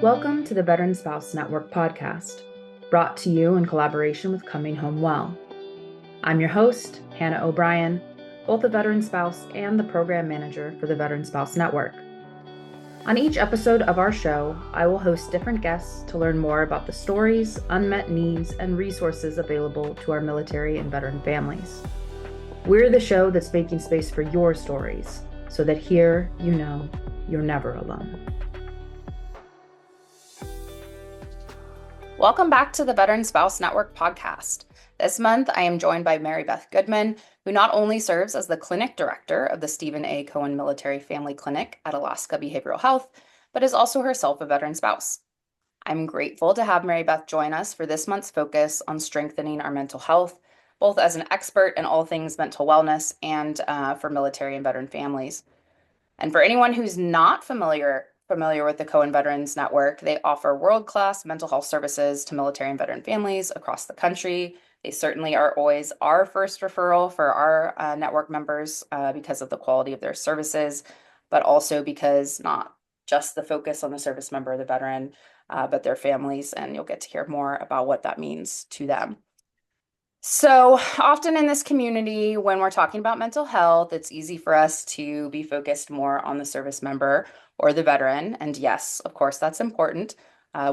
Welcome to the Veteran Spouse Network podcast, brought to you in collaboration with Coming Home Well. I'm your host, Hannah O'Brien, both a veteran spouse and the program manager for the Veteran Spouse Network. On each episode of our show, I will host different guests to learn more about the stories, unmet needs, and resources available to our military and veteran families. We're the show that's making space for your stories, so that here you know you're never alone. Welcome back to the Veteran Spouse Network podcast. This month, I am joined by MaryBeth Goodman, who not only serves as the clinic director of the Stephen A. Cohen Military Family Clinic at Alaska Behavioral Health, but is also herself a veteran spouse. I'm grateful to have MaryBeth join us for this month's focus on strengthening our mental health, both as an expert in all things mental wellness and for military and veteran families. And for anyone who's not familiar with the Cohen Veterans Network, they offer world-class mental health services to military and veteran families across the country. They certainly are always our first referral for our network members because of the quality of their services, but also because not just the focus on the service member or the veteran, but their families, and you'll get to hear more about what that means to them. So often in this community, when we're talking about mental health, it's easy for us to be focused more on the service member or the veteran. And yes, of course, that's important.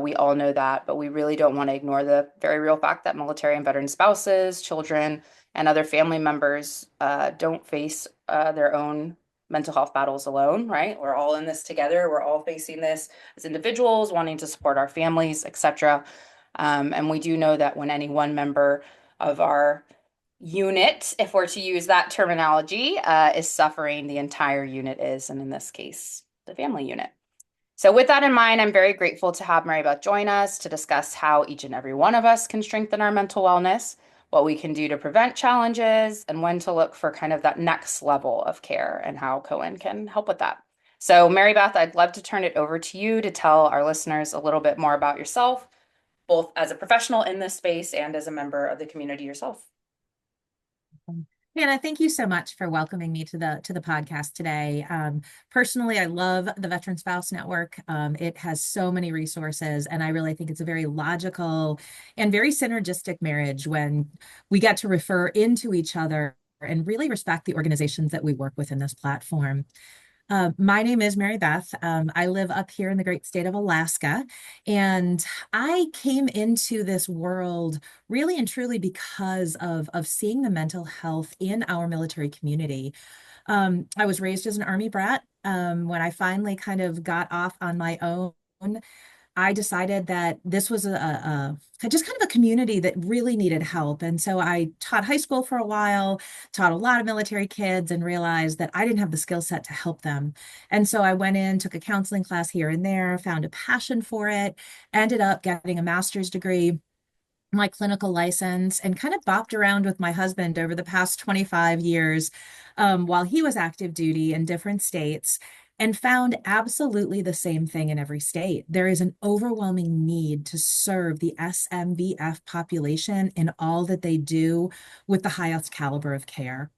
We all know that, but we really don't want to ignore the very real fact that military and veteran spouses, children, and other family members don't face their own mental health battles alone, right? We're all in this together. We're all facing this as individuals, wanting to support our families, etc. And we do know that when any one member of our unit, if we're to use that terminology, is suffering, the entire unit is, and in this case, the family unit. So with that in mind, I'm very grateful to have MaryBeth join us to discuss how each and every one of us can strengthen our mental wellness, what we can do to prevent challenges, and when to look for kind of that next level of care and how Cohen can help with that. So MaryBeth, I'd love to turn it over to you to tell our listeners a little bit more about yourself, both as a professional in this space and as a member of the community yourself. Hannah, thank you so much for welcoming me to the podcast today. Personally, I love the Veteran Spouse Network. It has so many resources, and I really think it's a very logical and very synergistic marriage when we get to refer into each other and really respect the organizations that we work with in this platform. My name is MaryBeth. I live up here in the great state of Alaska, and I came into this world really and truly because of seeing the mental health in our military community. I was raised as an Army brat. When I finally kind of got off on my own, I decided that this was just kind of a community that really needed help. And so I taught high school for a while, taught a lot of military kids, and realized that I didn't have the skill set to help them. And so I went in, took a counseling class here and there, found a passion for it, ended up getting a master's degree, my clinical license, and kind of bopped around with my husband over the past 25 years while he was active duty in different states, and found absolutely the same thing in every state. There is an overwhelming need to serve the SMVF population in all that they do with the highest caliber of care.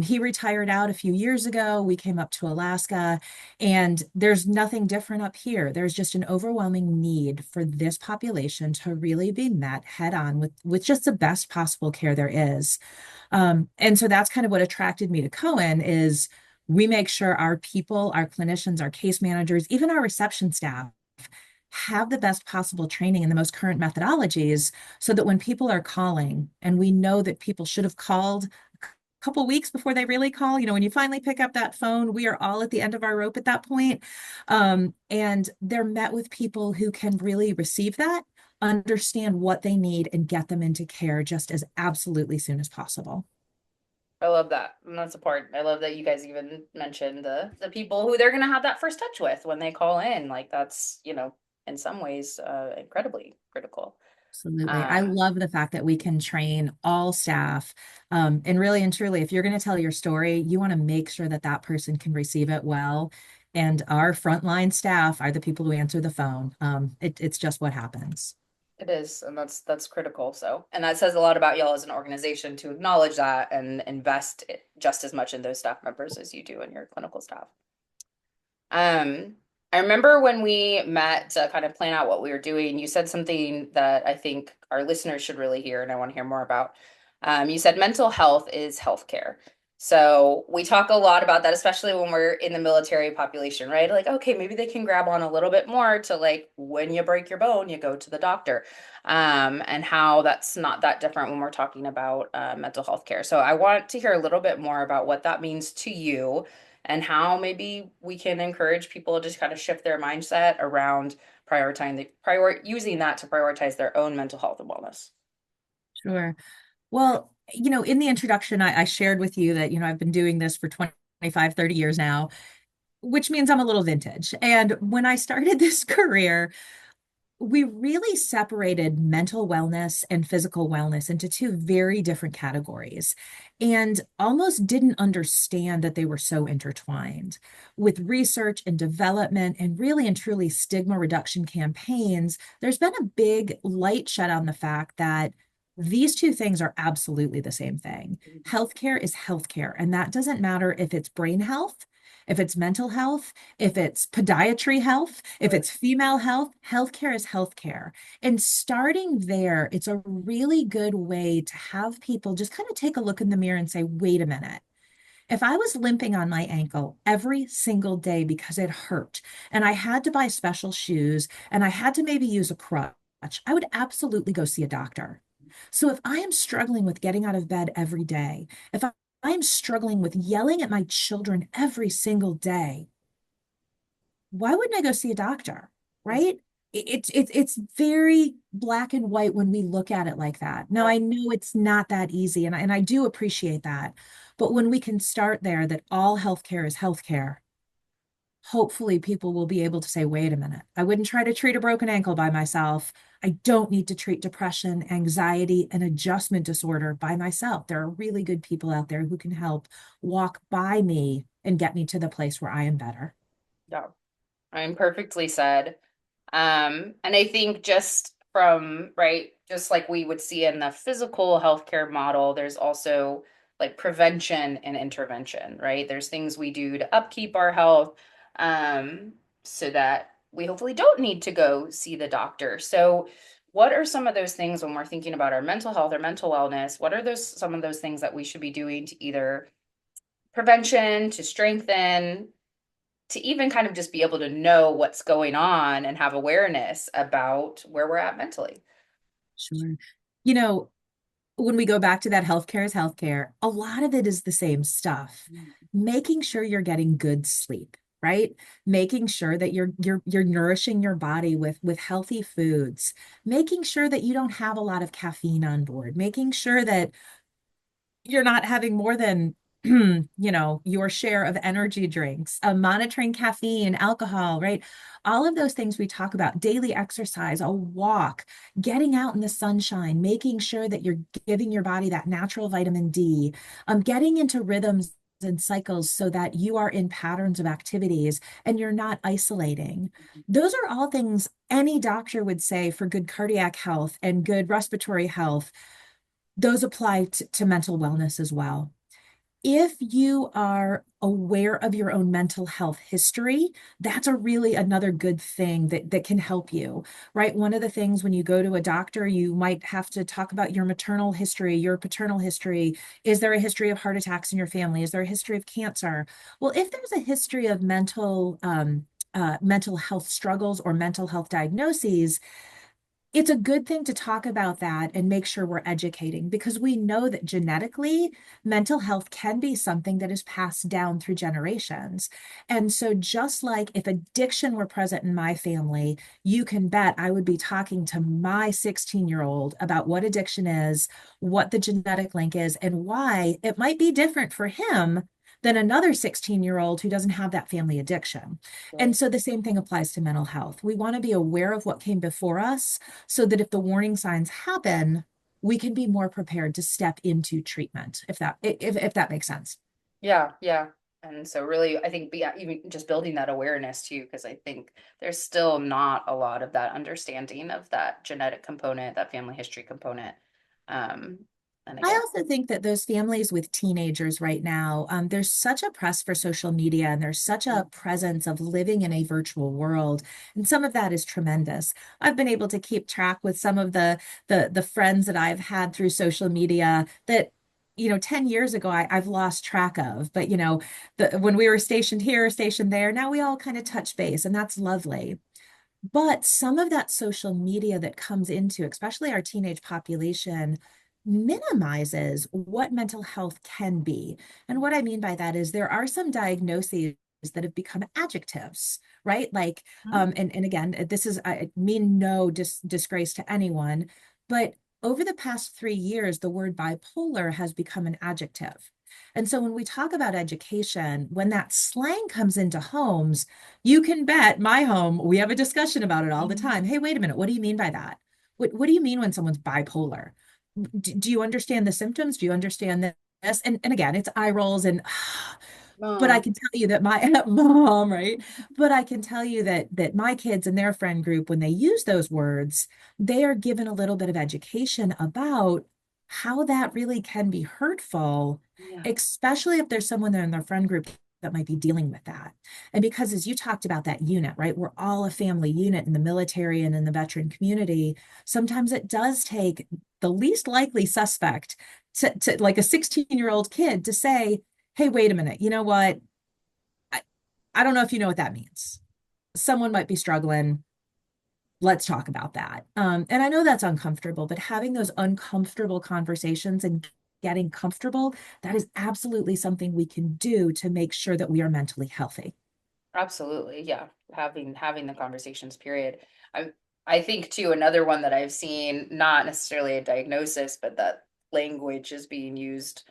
He retired out a few years ago. We came up to Alaska, and there's nothing different up here. There's just an overwhelming need for this population to really be met head on with just the best possible care there is. And so that's kind of what attracted me to Cohen is we make sure our people, our clinicians, our case managers, even our reception staff have the best possible training and the most current methodologies so that when people are calling, and we know that people should have called a couple weeks before they really call, when you finally pick up that phone, we are all at the end of our rope at that point. And they're met with people who can really receive that, understand what they need, and get them into care just as absolutely soon as possible. I love that. And that's a part. I love that you guys even mentioned the people who they're gonna have that first touch with when they call in. Like that's, in some ways, incredibly critical. Absolutely. I Um, love the fact that we can train all staff. And really and truly, if you're going to tell your story, you want to make sure that that person can receive it well. And our frontline staff are the people who answer the phone. It's just what happens. it is, and that's critical. So, and that says a lot about y'all as an organization to acknowledge that and invest just as much in those staff members as you do in your clinical staff. Um, I remember when we met to kind of plan out what we were doing, you said something that I think our listeners should really hear and I want to hear more about. You said mental health is healthcare. So we talk a lot about that, especially when we're in the military population, right? Like, okay, maybe they can grab on a little bit more to like when you break your bone, you go to the doctor, and how that's not that different when we're talking about mental health care. So I want to hear a little bit more about what that means to you and how maybe we can encourage people to just kind of shift their mindset around using that to prioritize their own mental health and wellness. Sure. Well, in the introduction, I shared with you that, I've been doing this for 25, 30 years now, which means I'm a little vintage. And when I started this career, we really separated mental wellness and physical wellness into two very different categories and almost didn't understand that they were so intertwined. With research and development and really and truly stigma reduction campaigns, there's been a big light shed on the fact that these two things are absolutely the same thing. Healthcare is healthcare, and that doesn't matter if it's brain health, if it's mental health, if it's podiatry health, if Right. it's female health, healthcare is healthcare. And starting there, it's a really good way to have people just kind of take a look in the mirror and say, wait a minute. If I was limping on my ankle every single day because it hurt, and I had to buy special shoes, and I had to maybe use a crutch, I would absolutely go see a doctor. So if I am struggling with getting out of bed every day, if I am struggling with yelling at my children every single day, why wouldn't I go see a doctor? Right? It's very black and white when we look at it like that. Now Yep. I know it's not that easy, and I do appreciate that. But when we can start there, that all healthcare is healthcare, hopefully people will be able to say, wait a minute, I wouldn't try to treat a broken ankle by myself. I don't need to treat depression, anxiety, and adjustment disorder by myself. There are really good people out there who can help walk by me and get me to the place where I am better. Yeah. I'm perfectly said. And I think just from, right, just like we would see in the physical healthcare model, there's also like prevention and intervention, right? There's things we do to upkeep our health, so that we hopefully don't need to go see the doctor. So, what are some of those things when we're thinking about our mental health or mental wellness? What are those some of those things that we should be doing to either prevention, to strengthen, to even kind of just be able to know what's going on and have awareness about where we're at mentally. Sure. You know, when we go back to that healthcare is healthcare, a lot of it is the same stuff. Making sure you're getting good sleep, right? Making sure that you're nourishing your body with healthy foods, making sure that you don't have a lot of caffeine on board, making sure that you're not having more than your share of energy drinks, monitoring caffeine, alcohol, right? All of those things we talk about, daily exercise, a walk, getting out in the sunshine, making sure that you're giving your body that natural vitamin D, getting into rhythms and cycles so that you are in patterns of activities and you're not isolating. Those are all things any doctor would say for good cardiac health and good respiratory health. Those apply to mental wellness as well. If you are aware of your own mental health history, that's a really another good thing that can help you, right? One of the things when you go to a doctor, you might have to talk about your maternal history, your paternal history. Is there a history of heart attacks in your family? Is there a history of cancer? Well, if there's a history of mental health struggles or mental health diagnoses, it's a good thing to talk about that and make sure we're educating because we know that genetically mental health can be something that is passed down through generations. And so, just like if addiction were present in my family, you can bet I would be talking to my 16-year-old about what addiction is, what the genetic link is, and why it might be different for him than another 16-year-old who doesn't have that family addiction. And Right. so the same thing applies to mental health. We want to be aware of what came before us so that if the warning signs happen, we can be more prepared to step into treatment, if that makes sense. Yeah, yeah. And so really, I think yeah, even just building that awareness too, because I think there's still not a lot of that understanding of that genetic component, that family history component. Um, And I again, also think that those families with teenagers right now, there's such a press for social media and there's such a presence of living in a virtual world. And some of that is tremendous. I've been able to keep track with some of the friends that I've had through social media that, 10 years ago I've lost track of. But when we were stationed here, stationed there, now we all kind of touch base, and that's lovely. But some of that social media that comes into, especially our teenage population, minimizes what mental health can be. And what I mean by that is there are some diagnoses that have become adjectives, right? Like, and again, this is, I mean no disgrace to anyone, but over the past 3 years, the word bipolar has become an adjective. And so when we talk about education, when that slang comes into homes, you can bet my home, we have a discussion about it all the time. Hey, wait a minute. What do you mean by that? What do you mean when someone's bipolar? Do you understand the symptoms? Do you understand this? And again, it's eye rolls and but I mom, can tell you that my mom, right? But I can tell you that my kids and their friend group, when they use those words, they are given a little bit of education about how that really can be hurtful, yeah, especially if there's someone there in their friend group that might be dealing with that. And because as you talked about that unit, right? We're all a family unit in the military and in the veteran community. Sometimes it does take the least likely suspect to like a 16-year-old kid to say, hey, wait a minute, you know what? I, I don't know if you know what that means. Someone might be struggling. Let's talk about that. And I know that's uncomfortable, but having those uncomfortable conversations and getting comfortable, that is absolutely something we can do to make sure that we are mentally healthy. absolutely. Yeah. Having the conversations, period. I I think too, another one that I've seen, not necessarily a diagnosis, but that language is being used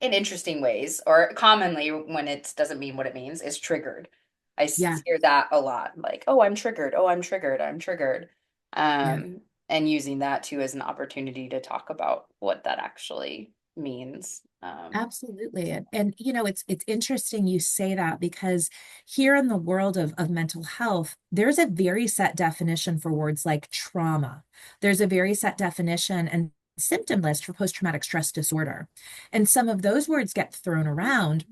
in interesting ways, or commonly when it doesn't mean what it means, is triggered. Yeah, Hear that a lot, like, oh, I'm triggered. Oh, I'm triggered. I'm triggered. yeah. And using that too as an opportunity to talk about what that actually means. Absolutely. And it's interesting you say that because here in the world of mental health, there's a very set definition for words like trauma. There's a very set definition and symptom list for post-traumatic stress disorder. And some of those words get thrown around.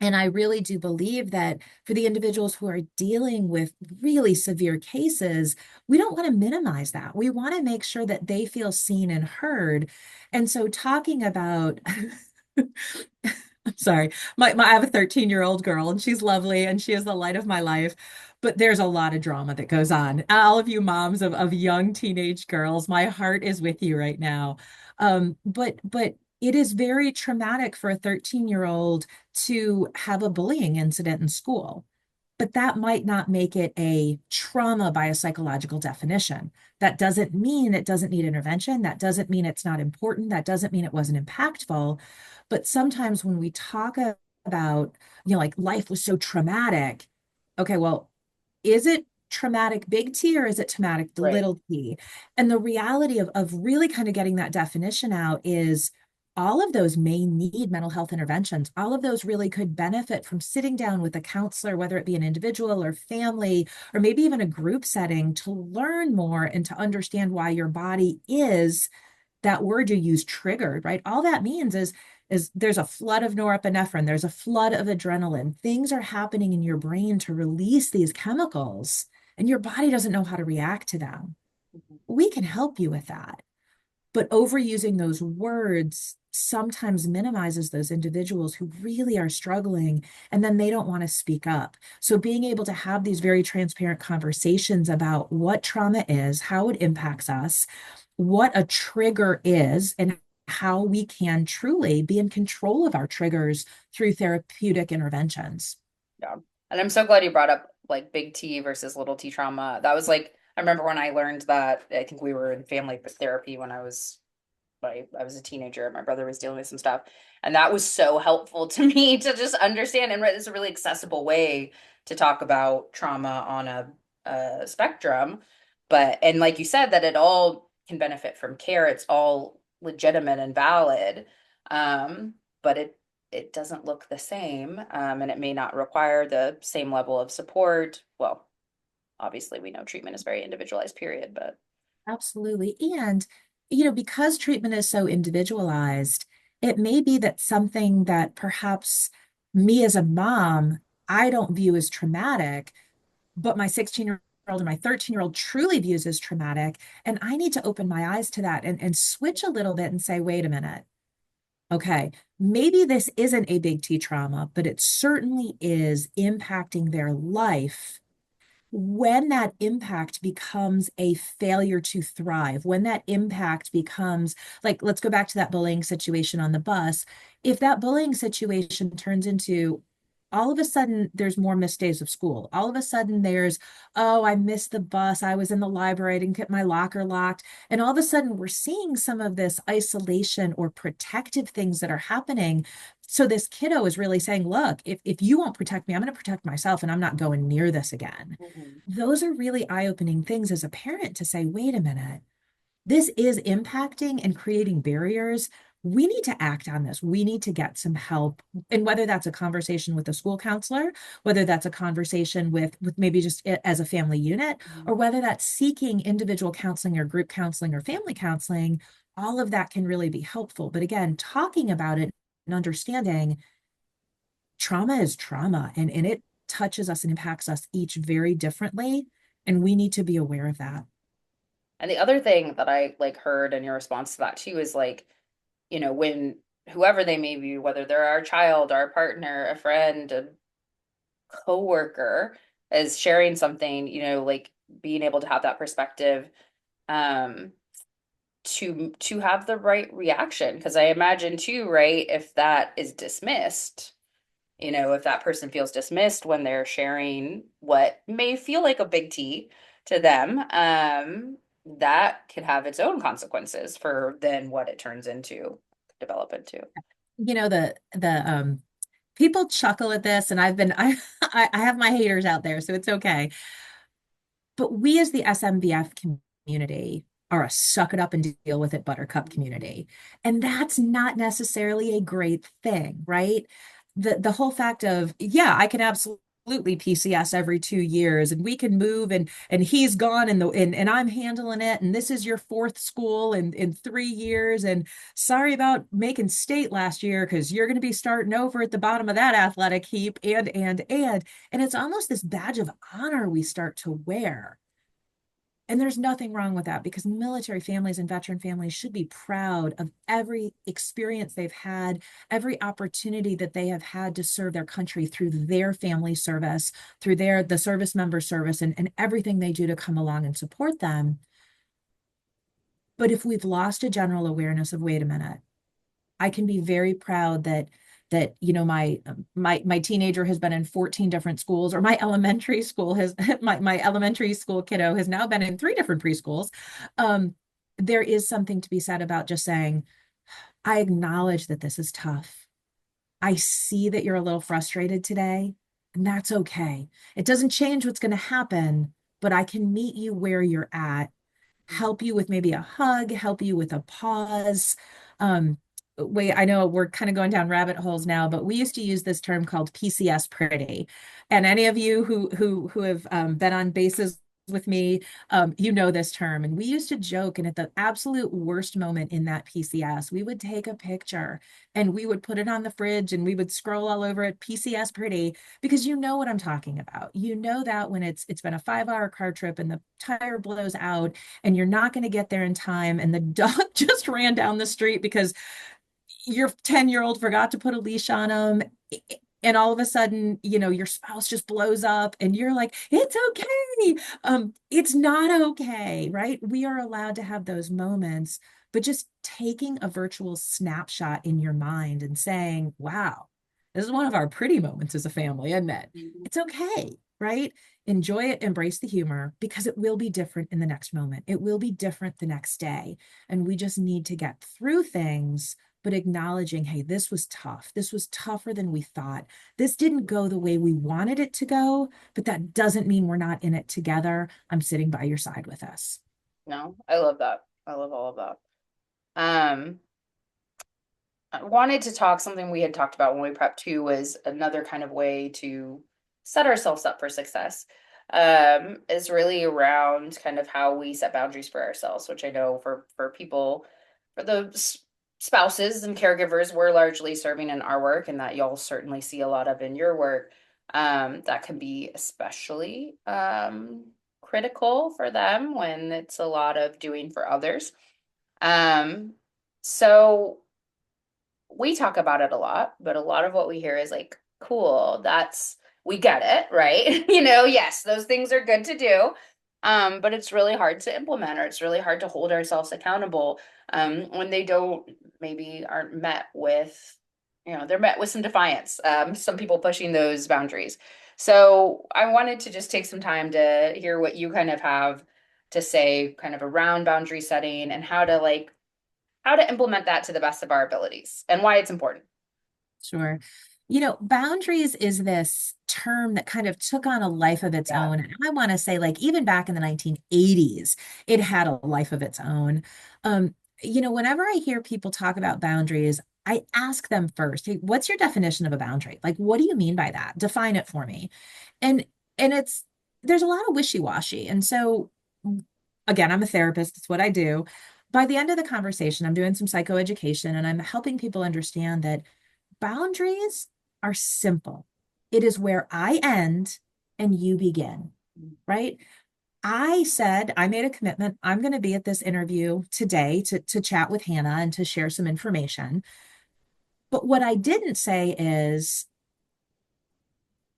And I really do believe that for the individuals who are dealing with really severe cases, we don't want to minimize that. We want to make sure that they feel seen and heard. And so talking about I'm sorry. I have a 13-year-old girl and she's lovely and she is the light of my life. But there's a lot of drama that goes on. All of you moms of young teenage girls, my heart is with you right now. But it is very traumatic for a 13-year-old to have a bullying incident in school. But that might not make it a trauma by a psychological definition. That doesn't mean it doesn't need intervention. That doesn't mean it's not important. That doesn't mean it wasn't impactful. But sometimes when we talk about, like life was so traumatic, okay, well, is it traumatic big T or is it traumatic Right. little t? And the reality of really kind of getting that definition out is all of those may need mental health interventions. All of those really could benefit from sitting down with a counselor, whether it be an individual or family, or maybe even a group setting to learn more and to understand why your body is that word you use triggered, right? All that means is there's a flood of norepinephrine, there's a flood of adrenaline. Things are happening in your brain to release these chemicals, and your body doesn't know how to react to them. Mhm. We can help you with that. But overusing those words sometimes minimizes those individuals who really are struggling and then they don't want to speak up. So being able to have these very transparent conversations about what trauma is, how it impacts us, what a trigger is, and how we can truly be in control of our triggers through therapeutic interventions. Yeah. And I'm so glad you brought up like big T versus little T trauma. That was like, I remember when I learned that, I think we were in family therapy when I was a teenager. My brother was dealing with some stuff, and that was so helpful to me to just understand. And it's a really accessible way to talk about trauma on a spectrum. But and like you said, that it all can benefit from care. It's all legitimate and valid. But it doesn't look the same, and it may not require the same level of support. Well, obviously, we know treatment is very individualized, period. But Absolutely. And because treatment is so individualized, it may be that something that perhaps me as a mom, I don't view as traumatic, but my 16-year-old and my 13-year-old truly views as traumatic. And I need to open my eyes to that and switch a little bit and say, wait a minute. Okay, maybe this isn't a big T trauma, but it certainly is impacting their life. When that impact becomes a failure to thrive, when that impact becomes like, let's go back to that bullying situation on the bus. If that bullying situation turns into all of a sudden there's more missed days of school, all of a sudden there's, oh, I missed the bus, I was in the library, I didn't get my locker locked. And all of a sudden we're seeing some of this isolation or protective things that are happening. So this kiddo is really saying, look, if you won't protect me, I'm going to protect myself and I'm not going near this again. Mhm. Those are really eye-opening things as a parent to say, wait a minute, this is impacting and creating barriers. We need to act on this. We need to get some help. And whether that's a conversation with a school counselor, whether that's a conversation with maybe just as a family unit, or whether that's seeking individual counseling or group counseling or family counseling, all of that can really be helpful. But again, talking about it and understanding trauma is trauma and it touches us and impacts us each very differently. And we need to be aware of that. And the other thing that I like heard in your response to that too is like, when whoever they may be, whether they're our child, our partner, a friend, a coworker, is sharing something, like being able to have that perspective, um, to have the right reaction. Because I imagine too, right, if that is dismissed, if that person feels dismissed when they're sharing what may feel like a big T to them, that could have its own consequences for then what it turns into, develop into. The people chuckle at this, and I have my haters out there, so it's okay. But we as the SMVF community are a suck it up and deal with it buttercup community. And that's not necessarily a great thing, right? The whole fact of, yeah, I can absolutely PCS every 2 years and we can move and he's gone and I'm handling it and this is your fourth school in 3 years and sorry about making state last year because you're going to be starting over at the bottom of that athletic heap and it's almost this badge of honor we start to wear. And there's nothing wrong with that because military families and veteran families should be proud of every experience they've had, every opportunity that they have had to serve their country through their family service, through the service member service, and everything they do to come along and support them. But if we've lost a general awareness of, wait a minute, I can be very proud that my teenager has been in 14 different schools, or my elementary school has my elementary school kiddo has now been in 3 different preschools. There is something to be said about just saying, I acknowledge that this is tough. I see that you're a little frustrated today, and that's okay. It doesn't change what's going to happen, but I can meet you where you're at, help you with maybe a hug, help you with a pause. Wait, I know we're kind of going down rabbit holes now, but we used to use this term called PCS pretty. And any of you who have been on bases with me, you know this term. And we used to joke, and at the absolute worst moment in that PCS, we would take a picture and we would put it on the fridge and we would scroll all over it, PCS pretty, because you know what I'm talking about. You know that when it's been a 5-hour car trip and the tire blows out and you're not going to get there in time and the dog just ran down the street because your 10-year-old forgot to put a leash on him, and all of a sudden your spouse just blows up and you're like, it's okay. It's not okay, right? We are allowed to have those moments, but just taking a virtual snapshot in your mind and saying, wow, this is one of our pretty moments as a family, isn't it? Mhm. It's okay, right? Enjoy it, embrace the humor, because it will be different in the next moment. It will be different the next day. And we just need to get through things, but acknowledging, hey, this was tough. This was tougher than we thought. This didn't go the way we wanted it to go, but that doesn't mean we're not in it together. I'm sitting by your side with us. No, I love that. I love all of that. Um, I wanted to talk something we had talked about when we prepped too was another kind of way to set ourselves up for success. is really around kind of how we set boundaries for ourselves, which I know for people, for the spouses and caregivers, we're largely serving in our work, and that y'all certainly see a lot of in your work. That can be especially critical for them when it's a lot of doing for others. Um, so we talk about it a lot, but a lot of what we hear is like, cool, we get it, right? Yes, those things are good to do. But it's really hard to implement, or it's really hard to hold ourselves accountable when they don't, maybe aren't met with, they're met with some defiance, some people pushing those boundaries. So I wanted to just take some time to hear what you kind of have to say kind of around boundary setting and how to implement that to the best of our abilities and why it's important. Sure. Boundaries is this term that kind of took on a life of its Yeah. own. And I want to say, like, even back in the 1980s, it had a life of its own. Whenever I hear people talk about boundaries, I ask them first, hey, what's your definition of a boundary? Like, what do you mean by that? Define it for me. And there's a lot of wishy-washy. And so again, I'm a therapist, it's what I do. By the end of the conversation, I'm doing some psychoeducation and I'm helping people understand that boundaries are simple. It is where I end and you begin, right? I made a commitment. I'm going to be at this interview today to chat with Hannah and to share some information. But what I didn't say is,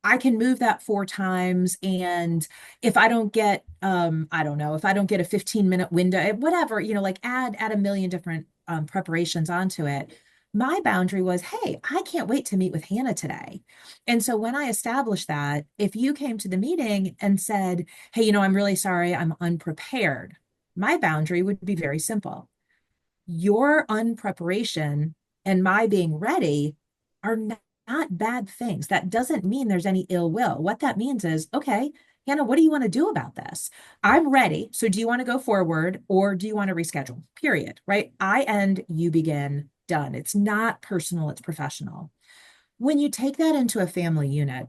I can move that 4 times. And if I don't get, I don't know, if I don't get a 15-minute window, whatever, like add a million different preparations onto it. My boundary was, hey, I can't wait to meet with Hannah today. And so when I established that, if you came to the meeting and said, hey, I'm really sorry, I'm unprepared, my boundary would be very simple. Your unpreparation and my being ready are not bad things. That doesn't mean there's any ill will. What that means is, okay, Hannah, what do you want to do about this? I'm ready. So do you want to go forward or do you want to reschedule? Period. Right? I end, you begin, done. It's not personal, it's professional. When you take that into a family unit,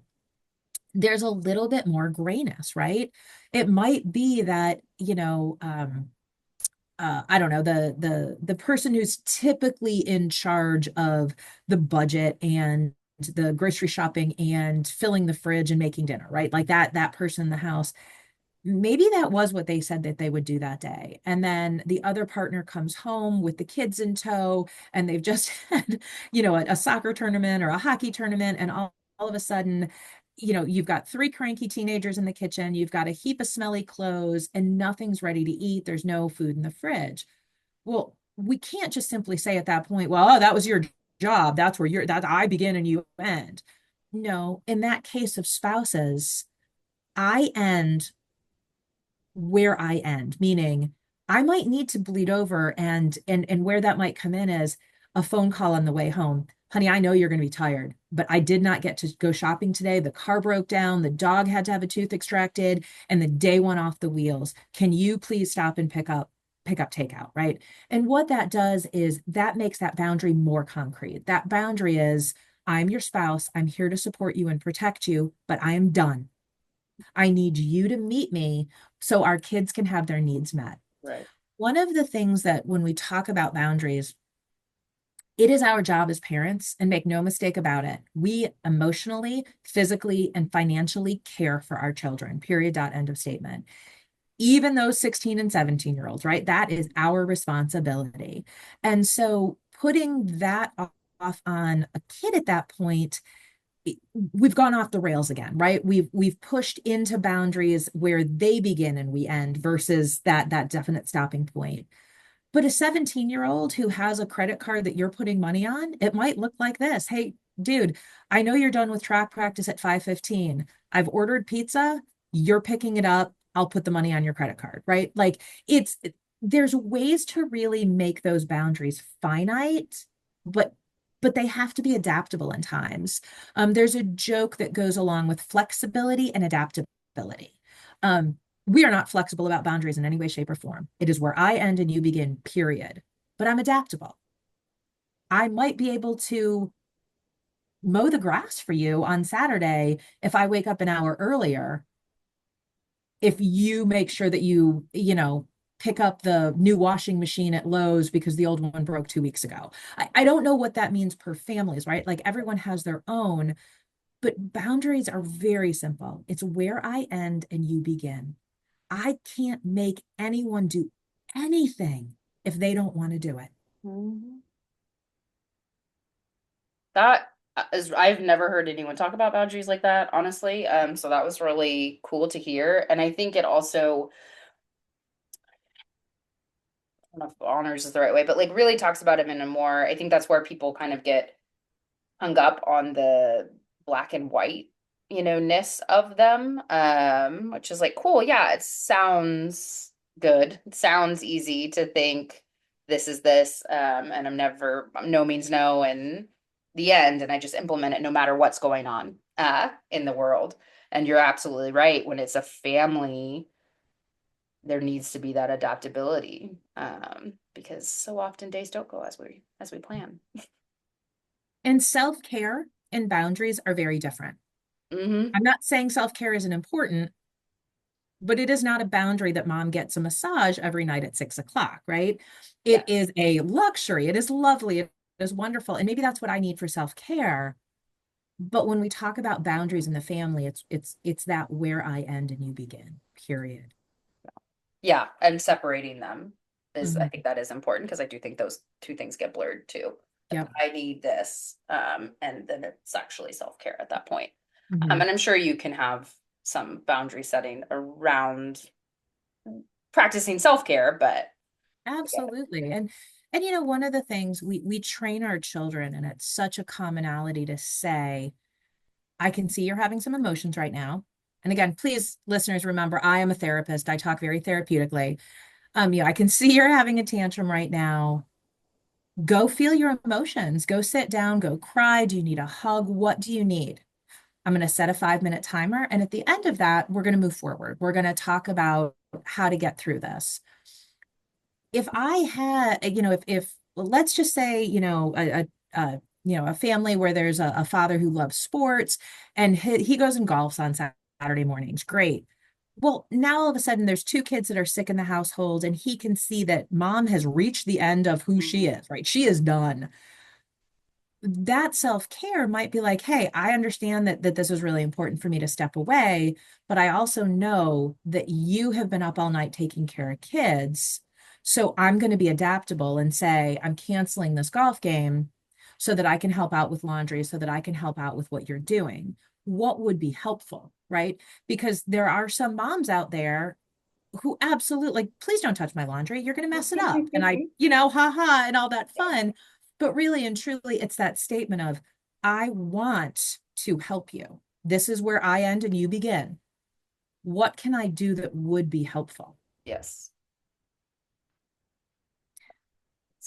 there's a little bit more grayness, right? It might be that, I don't know, the person who's typically in charge of the budget and the grocery shopping and filling the fridge and making dinner, right? Like that person in the house, maybe that was what they said that they would do that day. And then the other partner comes home with the kids in tow and they've just had, a soccer tournament or a hockey tournament. And all of a sudden, you've got 3 cranky teenagers in the kitchen, you've got a heap of smelly clothes, and nothing's ready to eat. There's no food in the fridge. Well, we can't just simply say at that point, well, oh, that was your job. That's where that I begin and you end. No, in that case of spouses, I end where I end, meaning I might need to bleed over and where that might come in is a phone call on the way home. Honey, I know you're going to be tired, but I did not get to go shopping today. The car broke down, the dog had to have a tooth extracted, and the day went off the wheels. Can you please stop and pick up takeout, right? And what that does is that makes that boundary more concrete. That boundary is, I'm your spouse, I'm here to support you and protect you, but I am done. I need you to meet me so our kids can have their needs met. Right. One of the things that when we talk about boundaries, it is our job as parents, and make no mistake about it, we emotionally, physically, and financially care for our children, period, dot, end of statement. Even those 16 and 17-year-olds, right? That is our responsibility. And so putting that off on a kid at that point, we've gone off the rails again, right? We've pushed into boundaries where they begin and we end versus that definite stopping point. But a 17-year-old who has a credit card that you're putting money on, it might look like this. Hey, dude, I know you're done with track practice at 5:15. I've ordered pizza, you're picking it up. I'll put the money on your credit card, right? Like there's ways to really make those boundaries finite, but they have to be adaptable in times. There's a joke that goes along with flexibility and adaptability. We are not flexible about boundaries in any way, shape, or form. It is where I end and you begin, period. But I'm adaptable. I might be able to mow the grass for you on Saturday if I wake up an hour earlier. if you make sure that you pick up the new washing machine at Lowe's because the old one broke 2 weeks ago. I don't know what that means per families, right? Like everyone has their own, but boundaries are very simple. It's where I end and you begin. I can't make anyone do anything if they don't want to do it. Mhm. That is, I've never heard anyone talk about boundaries like that, honestly. So that was really cool to hear. And I think it also, I don't know if honors is the right way, but like really talks about him in a more, I think that's where people kind of get hung up on the black and white, ness of them. Which is like cool. Yeah, it sounds good. It sounds easy to think this is this, and I'm never no means no and the end, and I just implement it no matter what's going on in the world. And you're absolutely right. When it's a family, there needs to be that adaptability, because so often days don't go as we plan. And self-care and boundaries are very different. Hmm. I'm not saying self-care isn't important, but it is not a boundary that mom gets a massage every night at 6 o'clock, right? It Yes. is a luxury. It is lovely. It is wonderful. And maybe that's what I need for self-care. But when we talk about boundaries in the family, it's that where I end and you begin, period. Yeah, and separating them is, I Mhm. think that is important because I do think those two things get blurred too. Like Yep. I need this, and then it's actually self-care at that point. Mhm. And I'm sure you can have some boundary setting around practicing self-care, but yeah. Absolutely. And one of the things we train our children, and it's such a commonality to say, I can see you're having some emotions right now. And again, please, listeners, remember, I am a therapist. I talk very therapeutically. I can see you're having a tantrum right now. Go feel your emotions. Go sit down, go cry. Do you need a hug? What do you need? I'm going to set a 5-minute timer. And at the end of that, we're going to move forward. We're going to talk about how to get through this. If I had, if well, let's just say, a family where there's a father who loves sports and he goes and golfs on Saturday mornings. Great. Well, now all of a sudden there's two kids that are sick in the household, and he can see that mom has reached the end of who she Mhm. is, right? She is done. That self-care might be like, hey, I understand that this is really important for me to step away, but I also know that you have been up all night taking care of kids. So I'm going to be adaptable and say, I'm canceling this golf game so that I can help out with laundry, so that I can help out with what you're doing. What would be helpful, right? Because there are some moms out there who absolutely like, please don't touch my laundry. You're going to mess it up. And haha, and all that fun. But really and truly, it's that statement of, I want to help you. This is where I end and you begin. What can I do that would be helpful? Yes.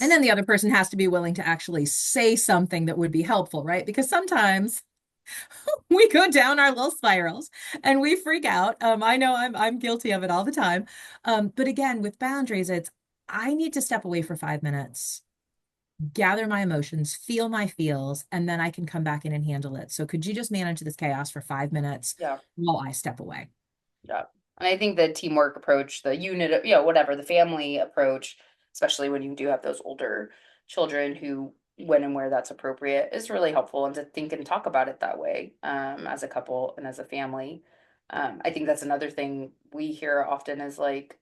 And then the other person has to be willing to actually say something that would be helpful, right? Because sometimes we go down our little spirals and we freak out. I know I'm guilty of it all the time. But again, with boundaries, it's I need to step away for 5 minutes, gather my emotions, feel my feels, and then I can come back in and handle it. So could you just manage this chaos for 5 minutes Yeah. while I step away? Yeah. And I think the teamwork approach, the unit, whatever, the family approach, especially when you do have those older children who, when and where that's appropriate, is really helpful, and to think and talk about it that way, as a couple and as a family. I think that's another thing we hear often is like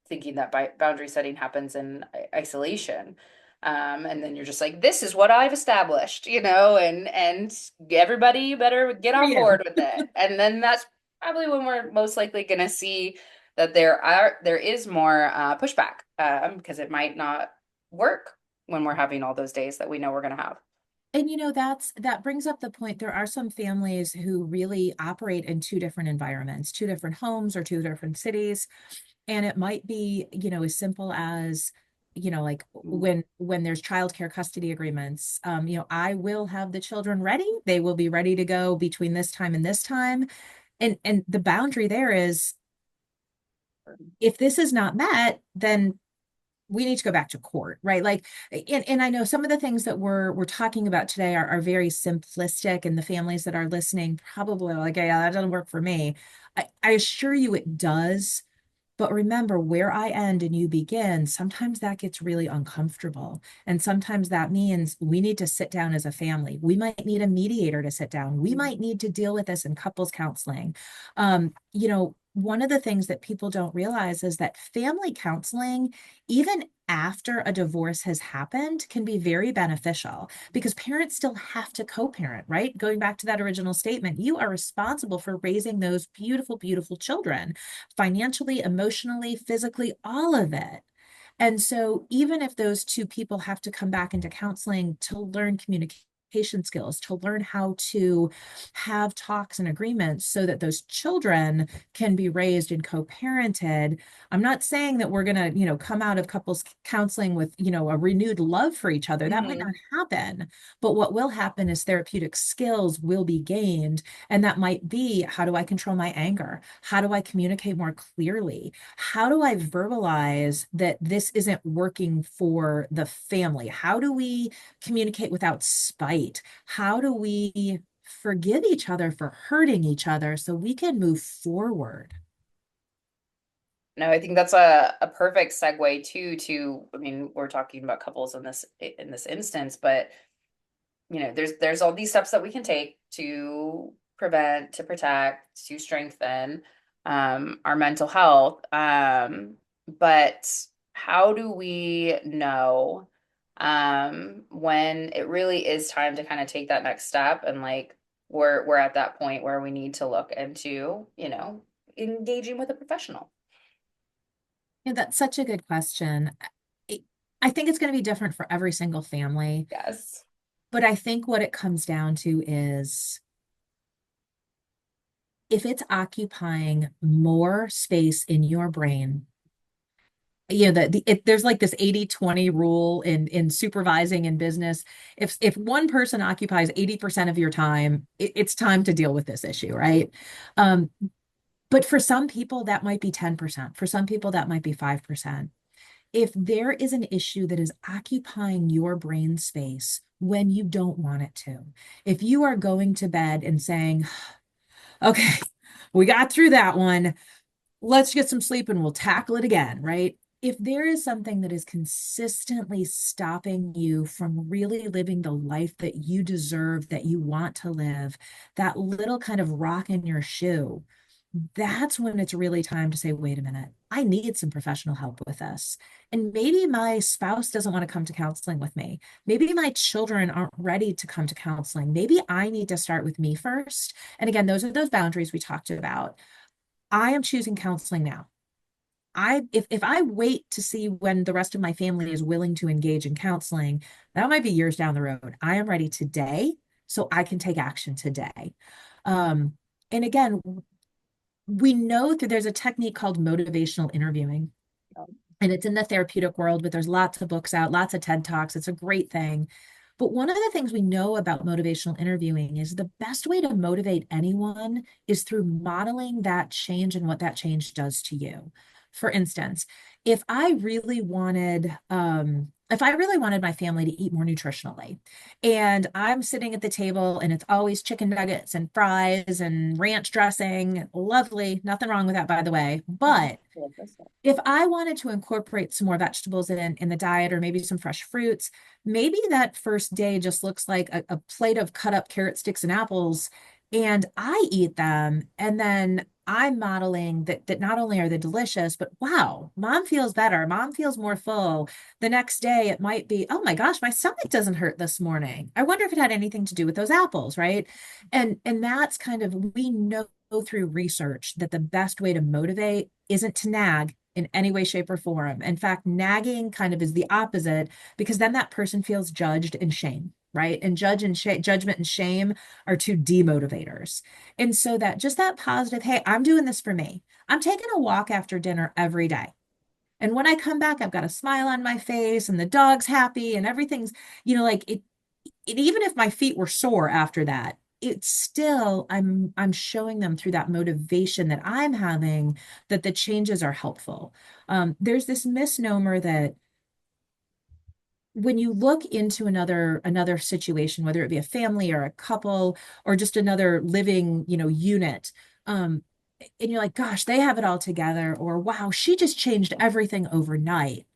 thinking that boundary setting happens in isolation. And then you're just like, this is what I've established, and everybody better get For on you. board with it. And then that's probably when we're most likely going to see that there is more pushback, because it might not work when we're having all those days that we know we're going to have. And that brings up the point. There are some families who really operate in two different environments, two different homes or two different cities. And it might be, as simple as, like Mm. when there's childcare custody agreements, I will have the children ready. They will be ready to go between this time and this time. And the boundary there is, if this is not met, then we need to go back to court, right? Like, and I know some of the things that we're talking about today are very simplistic, and the families that are listening probably are like, yeah, that doesn't work for me. I assure you it does. But remember, where I end and you begin, sometimes that gets really uncomfortable. And sometimes that means we need to sit down as a family. We might need a mediator to sit down. We might need to deal with this in couples counseling. One of the things that people don't realize is that family counseling, even after a divorce has happened, can be very beneficial because parents still have to co-parent, right? Going back to that original statement, you are responsible for raising those beautiful, beautiful children financially, emotionally, physically, all of it. And so, even if those two people have to come back into counseling to learn communication skills, to learn how to have talks and agreements so that those children can be raised and co-parented. I'm not saying that we're going to, come out of couples counseling with, a renewed love for each other. That might Mhm. not happen. But what will happen is therapeutic skills will be gained. And that might be, how do I control my anger? How do I communicate more clearly? How do I verbalize that this isn't working for the family? How do we communicate without spite? How do we forgive each other for hurting each other so we can move forward? No, I think that's a perfect segue too to, I mean, we're talking about couples in this instance, but there's all these steps that we can take to prevent, to protect, to strengthen our mental health. But how do we know when it really is time to kind of take that next step and like we're at that point where we need to look into, engaging with a professional? Yeah, that's such a good question. I I think it's going to be different for every single family, Yes. but I think what it comes down to is if it's occupying more space in your brain, there's like this 80-20 rule in supervising in business. If one person occupies 80% of your time, it's time to deal with this issue, right? Um, but for some people, that might be 10%. For some people, that might be 5%. If there is an issue that is occupying your brain space when you don't want it to, if you are going to bed and saying, okay, we got through that one, let's get some sleep and we'll tackle it again, right? If there is something that is consistently stopping you from really living the life that you deserve, that you want to live, that little kind of rock in your shoe, that's when it's really time to say, wait a minute, I need some professional help with this. And maybe my spouse doesn't want to come to counseling with me. Maybe my children aren't ready to come to counseling. Maybe I need to start with me first. And again, those are those boundaries we talked about. I am choosing counseling now. If I wait to see when the rest of my family is willing to engage in counseling, that might be years down the road. I am ready today, so I can take action today. Um, and again, we know that there's a technique called motivational interviewing, and it's in the therapeutic world, but there's lots of books out, lots of TED Talks. It's a great thing. But one of the things we know about motivational interviewing is the best way to motivate anyone is through modeling that change and what that change does to you. For instance, if I really wanted my family to eat more nutritionally, and I'm sitting at the table and it's always chicken nuggets and fries and ranch dressing, lovely, nothing wrong with that, by the way. But if I wanted to incorporate some more vegetables in the diet or maybe some fresh fruits, maybe that first day just looks like a plate of cut up carrot sticks and apples, and I eat them. And then I'm modeling that not only are they delicious, but wow, mom feels better. Mom feels more full. The next day, it might be, oh my gosh, my stomach doesn't hurt this morning. I wonder if it had anything to do with those apples, right? And that's kind of, we know through research that the best way to motivate isn't to nag in any way, shape, or form. In fact, nagging kind of is the opposite because then that person feels judged and shame, right? And judgment and shame are two demotivators. And so that just that positive, hey, I'm doing this for me. I'm taking a walk after dinner every day. And when I come back, I've got a smile on my face and the dog's happy and everything's, like even if my feet were sore after that, it's still I'm showing them through that motivation that I'm having that the changes are helpful. There's this misnomer that when you look into another situation, whether it be a family or a couple or just another living, unit, and you're like, gosh, they have it all together, or wow, she just changed everything overnight.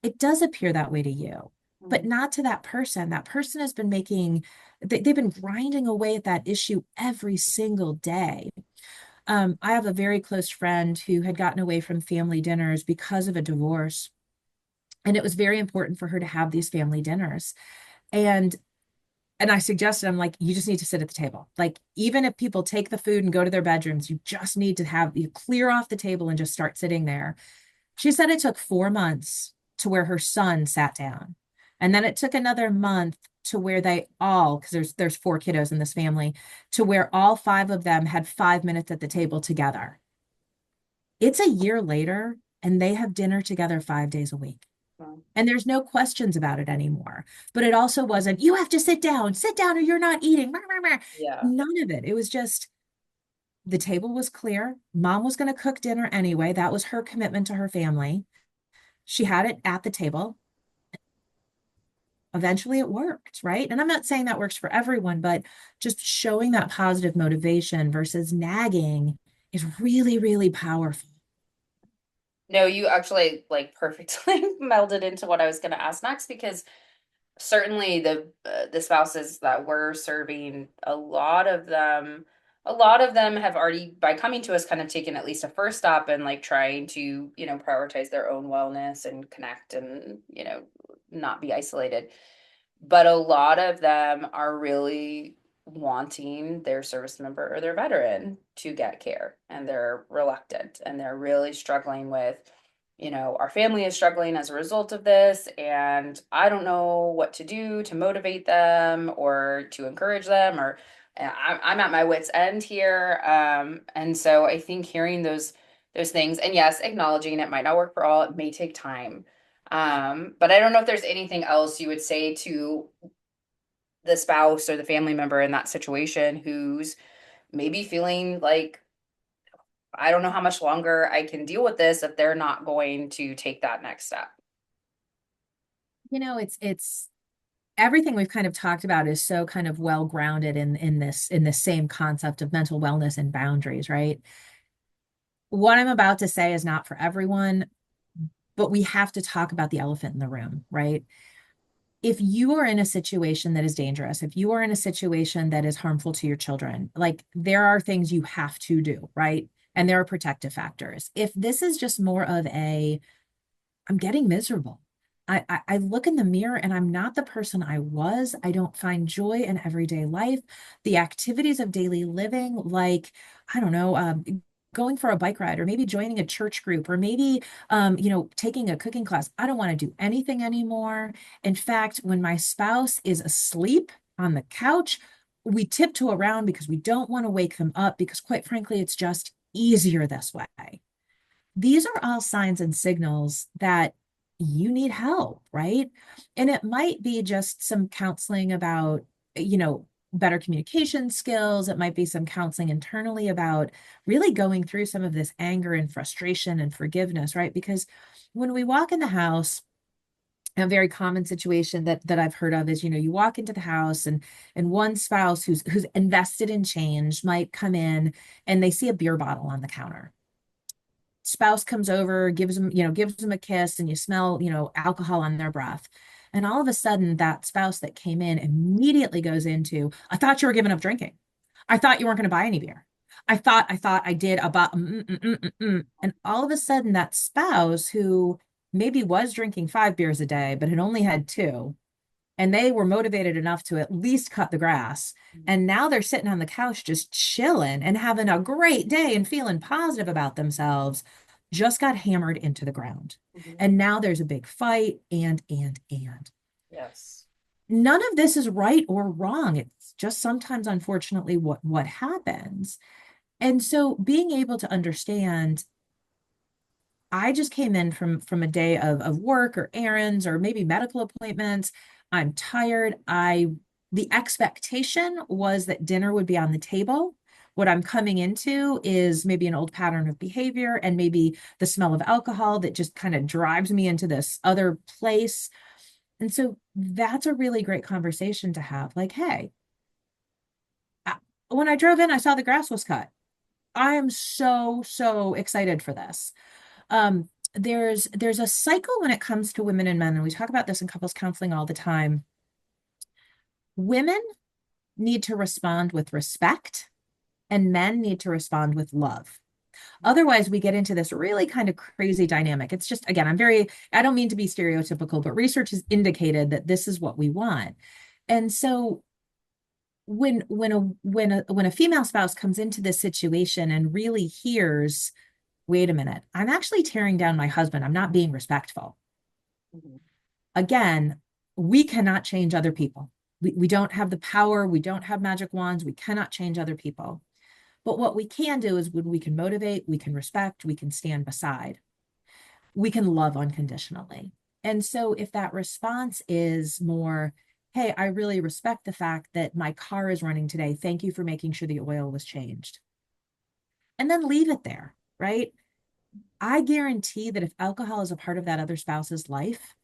It does appear that way to you, but Mhm. not to that person. That person has been they've been grinding away at that issue every single day. I have a very close friend who had gotten away from family dinners because of a divorce. And it was very important for her to have these family dinners. And and I suggested, I'm like, you just need to sit at the table. Like, even if people take the food and go to their bedrooms, you just need to have you clear off the table and just start sitting there. She said it took 4 months to where her son sat down. And then it took another month to where they all, because there's four kiddos in this family, to where all five of them had 5 minutes at the table together. It's a year later, and they have dinner together 5 days a week. Well, And there's no questions about it anymore. But it also wasn't, you have to sit down, or you're not eating. yeah. None of it. It was just the table was clear. Mom was going to cook dinner anyway. That was her commitment to her family. She had it at the table. Eventually it worked, right? And I'm not saying that works for everyone, but just showing that positive motivation versus nagging is really, really powerful. No, you actually like perfectly melded into what I was going to ask next because certainly the spouses that we're serving, a lot of them have already by coming to us kind of taken at least a first step and like trying to, prioritize their own wellness and connect and, not be isolated. But a lot of them are really wanting their service member or their veteran to get care, and they're reluctant and they're really struggling with, our family is struggling as a result of this, and I don't know what to do to motivate them or to encourage them, or I'm at my wit's end here. And so I think hearing those things, and yes, acknowledging it might not work for all, it may take time. But I don't know if there's anything else you would say to the spouse or the family member in that situation who's maybe feeling like, I don't know how much longer I can deal with this if they're not going to take that next step. It's everything we've kind of talked about is so kind of well grounded in this same concept of mental wellness and boundaries, right? What I'm about to say is not for everyone, but we have to talk about the elephant in the room, right? If you are in a situation that is dangerous, if you are in a situation that is harmful to your children, like there are things you have to do, right? And there are protective factors. If this is just more of I'm getting miserable. I look in the mirror and I'm not the person I was. I don't find joy in everyday life. The activities of daily living, like, I don't know, going for a bike ride or maybe joining a church group or maybe, taking a cooking class. I don't want to do anything anymore. In fact, when my spouse is asleep on the couch, we tiptoe around because we don't want to wake them up because, quite frankly, it's just easier this way. These are all signs and signals that you need help, right? And it might be just some counseling about, better communication skills. It might be some counseling internally about really going through some of this anger and frustration and forgiveness, right? Because when we walk in the house, a very common situation that I've heard of is, you walk into the house and one spouse who's invested in change might come in and they see a beer bottle on the counter. Spouse comes over, gives them a kiss, and you smell, alcohol on their breath. And all of a sudden, that spouse that came in immediately goes into, I thought you were giving up drinking. I thought you weren't going to buy any beer. I thought I did about, And all of a sudden, that spouse who maybe was drinking 5 beers a day, but had only had two, and they were motivated enough to at least cut the grass. And now they're sitting on the couch just chilling and having a great day and feeling positive about themselves, just got hammered into the ground. Mhm. And now there's a big fight and. Yes. None of this is right or wrong. It's just sometimes, unfortunately, what happens. And so being able to understand, I just came in from a day of work or errands or maybe medical appointments. I'm tired. The expectation was that dinner would be on the table. What I'm coming into is maybe an old pattern of behavior and maybe the smell of alcohol that just kind of drives me into this other place. And so that's a really great conversation to have. Like, hey, I, when I drove in, I saw the grass was cut. I am so, so excited for this. There's a cycle when it comes to women and men, and we talk about this in couples counseling all the time. Women need to respond with respect, and men need to respond with love. Otherwise, we get into this really kind of crazy dynamic. It's just, again, I don't mean to be stereotypical, but research has indicated that this is what we want. And so when a female spouse comes into this situation and really hears, wait a minute, I'm actually tearing down my husband. I'm not being respectful. Mhm. Again, we cannot change other people. We don't have the power. We don't have magic wands. We cannot change other people. But what we can do is when we can motivate, we can respect, we can stand beside, we can love unconditionally. And so if that response is more, hey, I really respect the fact that my car is running today. Thank you for making sure the oil was changed. And then leave it there, right? I guarantee that if alcohol is a part of that other spouse's life,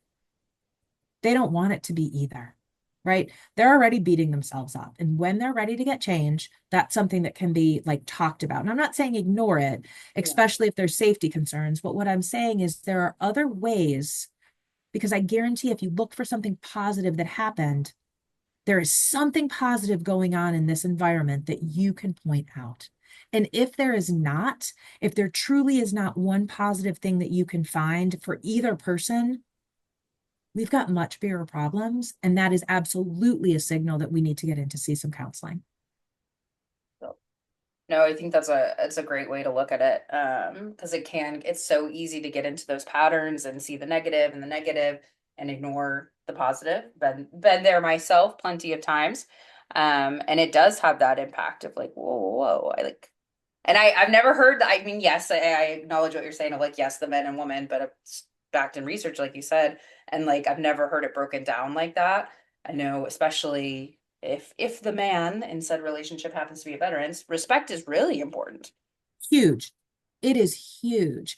they don't want it to be either, right? They're already beating themselves up. And when they're ready to get change, that's something that can be like talked about. And I'm not saying ignore it, Yeah. especially if there's safety concerns. But what I'm saying is there are other ways, because I guarantee if you look for something positive that happened, there is something positive going on in this environment that you can point out. And if there is not, if there truly is not one positive thing that you can find for either person, we've got much bigger problems. And that is absolutely a signal that we need to get in to see some counseling. So, no, I think that's a great way to look at it. Because it's so easy to get into those patterns and see the negative and the negative and ignore the positive. Been there myself plenty of times. And it does have that impact of like, whoa, whoa, whoa. And I've never heard that. I mean, yes, I acknowledge what you're saying of like, yes, the men and women, but it's backed in research, like you said. And like, I've never heard it broken down like that. I know, especially if the man in said relationship happens to be a veteran, respect is really important. Huge. It is huge.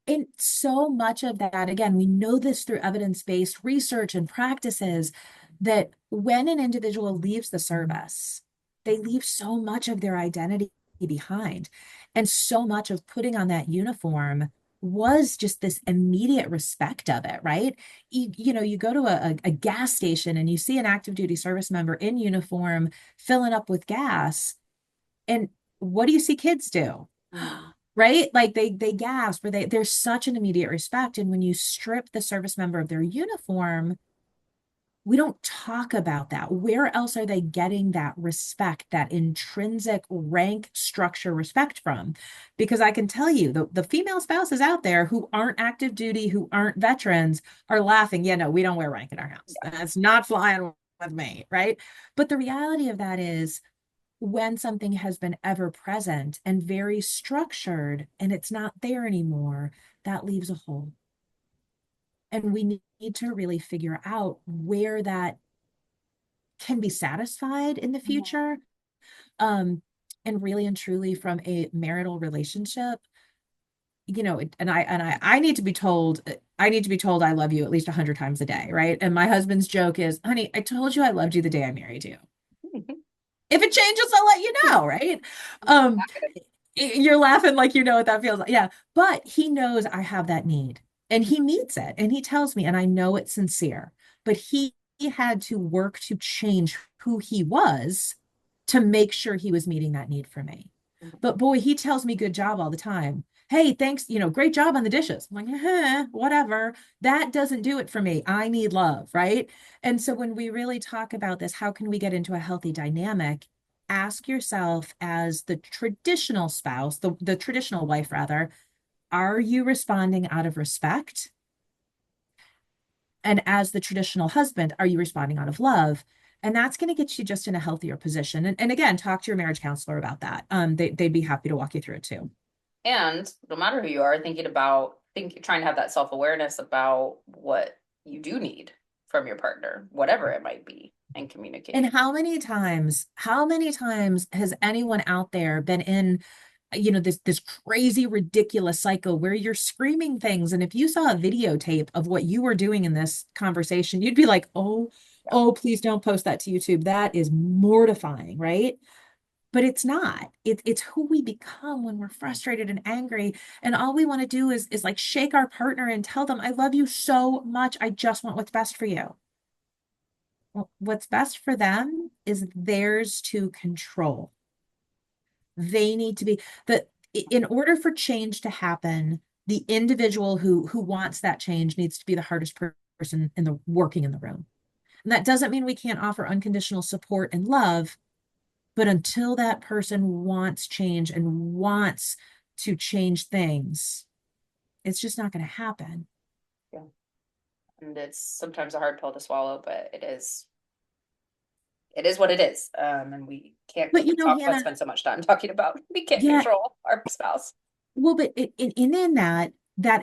And so much of that, again, we know this through evidence-based research and practices that when an individual leaves the service, they leave so much of their identity behind. And so much of putting on that uniform was just this immediate respect of it, right? You go to a gas station and you see an active duty service member in uniform filling up with gas. And what do you see kids do? Mhm. Right? Like they gasp or there's such an immediate respect. And when you strip the service member of their uniform, we don't talk about that. Where else are they getting that respect, that intrinsic rank structure respect from? Because I can tell you, the female spouses out there who aren't active duty, who aren't veterans, are laughing. Yeah, no, we don't wear rank in our house. That's not flying with me, right? But the reality of that is when something has been ever present and very structured and it's not there anymore, that leaves a hole. And we need to really figure out where that can be satisfied in the Mhm. future. Um, and really and truly from a marital relationship, I need to be told, I love you at least 100 times a day, right? And my husband's joke is, honey, I told you I loved you the day I married you. If it changes, I'll let you know, right? Um, you're laughing like you know what that feels like. Yeah. But he knows I have that need and he meets it and he tells me, and I know it's sincere, but he had to work to change who he was to make sure he was meeting that need for me. But boy, he tells me good job all the time. Hey, thanks, great job on the dishes. I'm like, whatever. That doesn't do it for me. I need love, right? And so when we really talk about this, how can we get into a healthy dynamic? Ask yourself as the traditional spouse, the traditional wife rather, are you responding out of respect? And as the traditional husband, are you responding out of love? And that's going to get you just in a healthier position. And again, talk to your marriage counselor about that. They'd be happy to walk you through it too. And no matter who you are, trying to have that self-awareness about what you do need from your partner, whatever it might be, and And communicating. how many times has anyone out there been in this crazy, ridiculous cycle where you're screaming things. And if you saw a videotape of what you were doing in this conversation, you'd be like, Yeah. oh, please don't post that to YouTube. That is mortifying, right? But it's not. It's who we become when we're frustrated and angry. And all we want to do is like shake our partner and tell them, I love you so much. I just want what's best for you. Well, what's best for them is theirs to control. They need to be that in order for change to happen, the individual who wants that change needs to be the hardest person in the working in the room. And that doesn't mean we can't offer unconditional support and love, but until that person wants change and wants to change things, it's just not going to happen. Yeah. And it's sometimes a hard pill to swallow, but it is what it is. And we can't But talk, let's Hannah, spend so much time talking about we can't yeah, control our spouse. well, but in that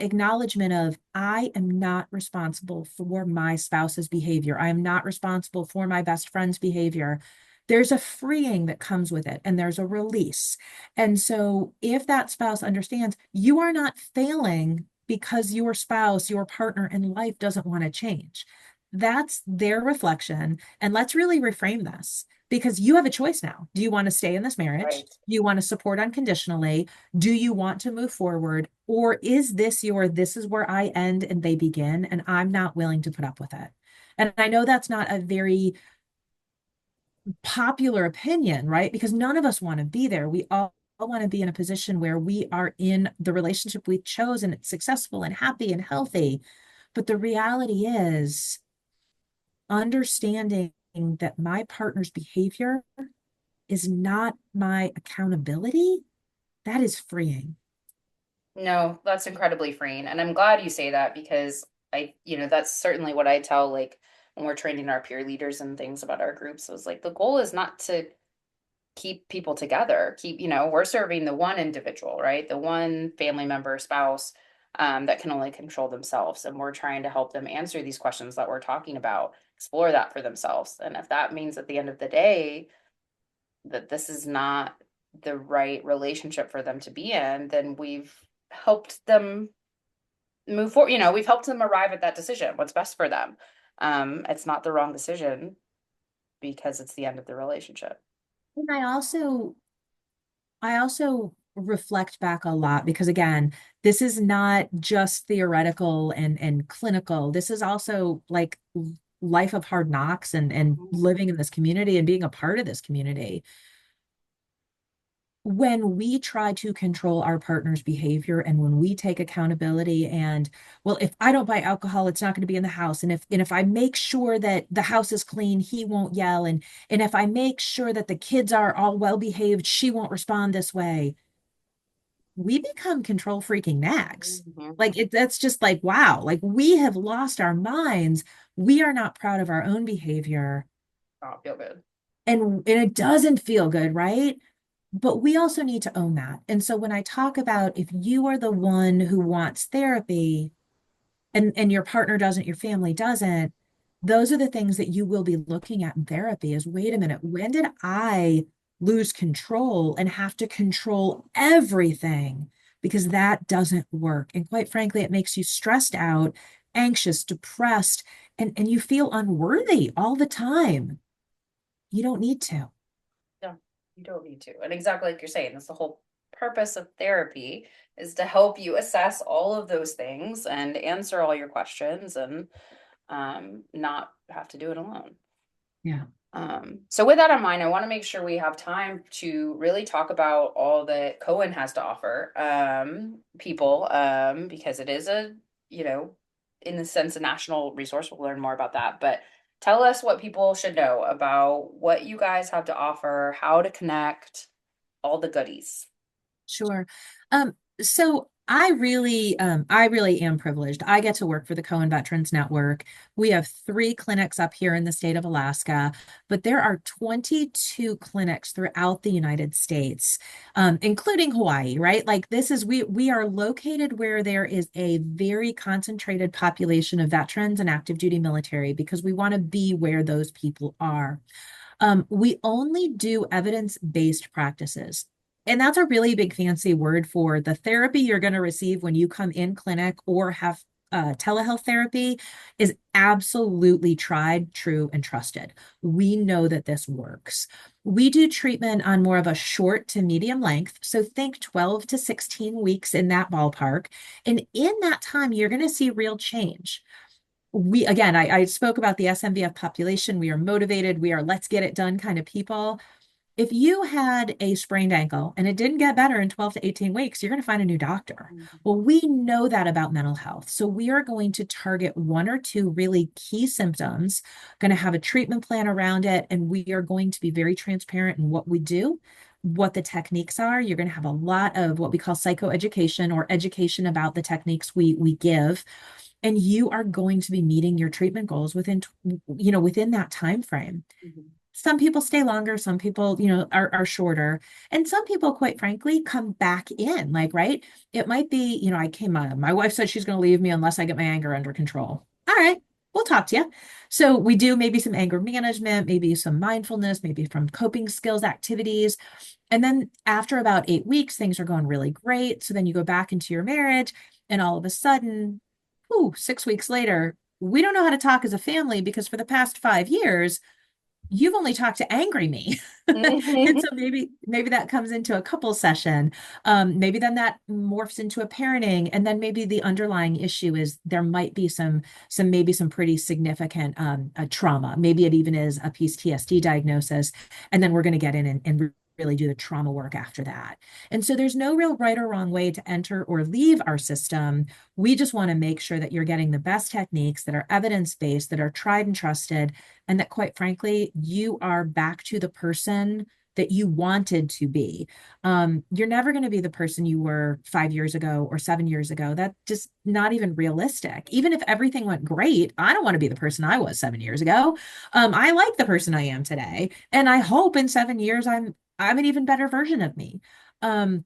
acknowledgement of I am not responsible for my spouse's behavior. I am not responsible for my best friend's behavior. There's a freeing that comes with it, and there's a release. And so, if that spouse understands you are not failing because your spouse, your partner in life doesn't want to change, that's their reflection. And let's really reframe this because you have a choice now. Do you want to stay in this marriage? Right. Do you want to support unconditionally? Do you want to move forward? Or is this is where I end and they begin, and I'm not willing to put up with it? And I know that's not a very popular opinion, right? Because none of us want to be there. We all want to be in a position where we are in the relationship we've chosen, it's successful and happy and healthy. But the reality is understanding that my partner's behavior is not my accountability, that is freeing. No, that's incredibly freeing. And I'm glad you say that because that's certainly what I tell like when we're training our peer leaders and things about our groups. It was like the goal is not to keep people together. We're serving the one individual, right? The one family member, spouse, that can only control themselves. And we're trying to help them answer these questions that we're talking about, explore that for themselves. And if that means at the end of the day that this is not the right relationship for them to be in, then we've helped them move forward. We've helped them arrive at that decision, what's best for them. It's not the wrong decision because it's the end of the relationship. And I also reflect back a lot because again, this is not just theoretical and clinical. This is also like life of hard knocks and living in this community and being a part of this community. When we try to control our partner's behavior and when we take accountability and well, if I don't buy alcohol, it's not going to be in the house. And if I make sure that the house is clean, he won't yell. And if I make sure that the kids are all well behaved, she won't respond this way. We become control freaking nags. Mhm. That's just like, wow, like we have lost our minds. We are not proud of our own behavior. Oh, feel good. And it doesn't feel good, right? But we also need to own that. And so when I talk about if you are the one who wants therapy and your partner doesn't, your family doesn't, those are the things that you will be looking at in therapy is wait a minute, when did I lose control and have to control everything? Because that doesn't work. And quite frankly, it makes you stressed out, anxious, depressed, and you feel unworthy all the time. You don't need to. No, you don't need to. And exactly like you're saying, that's the whole purpose of therapy is to help you assess all of those things and answer all your questions and not have to do it alone. Yeah. So with that in mind, I want to make sure we have time to really talk about all that Cohen has to offer people because it is in the sense, a national resource. We'll learn more about that. But tell us what people should know about what you guys have to offer, how to connect, all the goodies. Sure. So I really am privileged. I get to work for the Cohen Veterans Network. We have 3 clinics up here in the state of Alaska, but there are 22 clinics throughout the United States, including Hawaii, right? Like we are located where there is a very concentrated population of veterans and active duty military because we want to be where those people are. We only do evidence-based practices. And that's a really big fancy word for the therapy you're going to receive when you come in clinic or have telehealth therapy is absolutely tried, true, and trusted. We know that this works. We do treatment on more of a short to medium length. So think 12 to 16 weeks in that ballpark. And in that time, you're going to see real change. Again, I spoke about the SMVF population. We are motivated. We are let's get it done kind of people. If you had a sprained ankle and it didn't get better in 12 to 18 weeks, you're going to find a new doctor. Well, we know that about mental health. So we are going to target one or two really key symptoms, going to have a treatment plan around it, and we are going to be very transparent in what we do, what the techniques are. You're going to have a lot of what we call psychoeducation or education about the techniques we give. And you are going to be meeting your treatment goals within that time frame. Mhm. Some people stay longer, some people, are shorter. And some people, quite frankly, come back in. Like, right? It might be, my wife said she's going to leave me unless I get my anger under control. All right, we'll talk to you. So we do maybe some anger management, maybe some mindfulness, maybe from coping skills activities. And then after about 8 weeks, things are going really great. So then you go back into your marriage, and all of a sudden, 6 weeks later, we don't know how to talk as a family because for the past 5 years, you've only talked to angry me. And so maybe that comes into a couple session. Maybe then that morphs into a parenting. And then maybe the underlying issue is there might be some pretty significant trauma. Maybe it even is a PTSD diagnosis. And then we're going to get in and really do the trauma work after that. And so there's no real right or wrong way to enter or leave our system. We just want to make sure that you're getting the best techniques that are evidence-based, that are tried and trusted, and that quite frankly, you are back to the person that you wanted to be. You're never going to be the person you were 5 years ago or 7 years ago. That's just not even realistic. Even if everything went great, I don't want to be the person I was 7 years ago. I like the person I am today, and I hope in 7 years I'm an even better version of me. Um,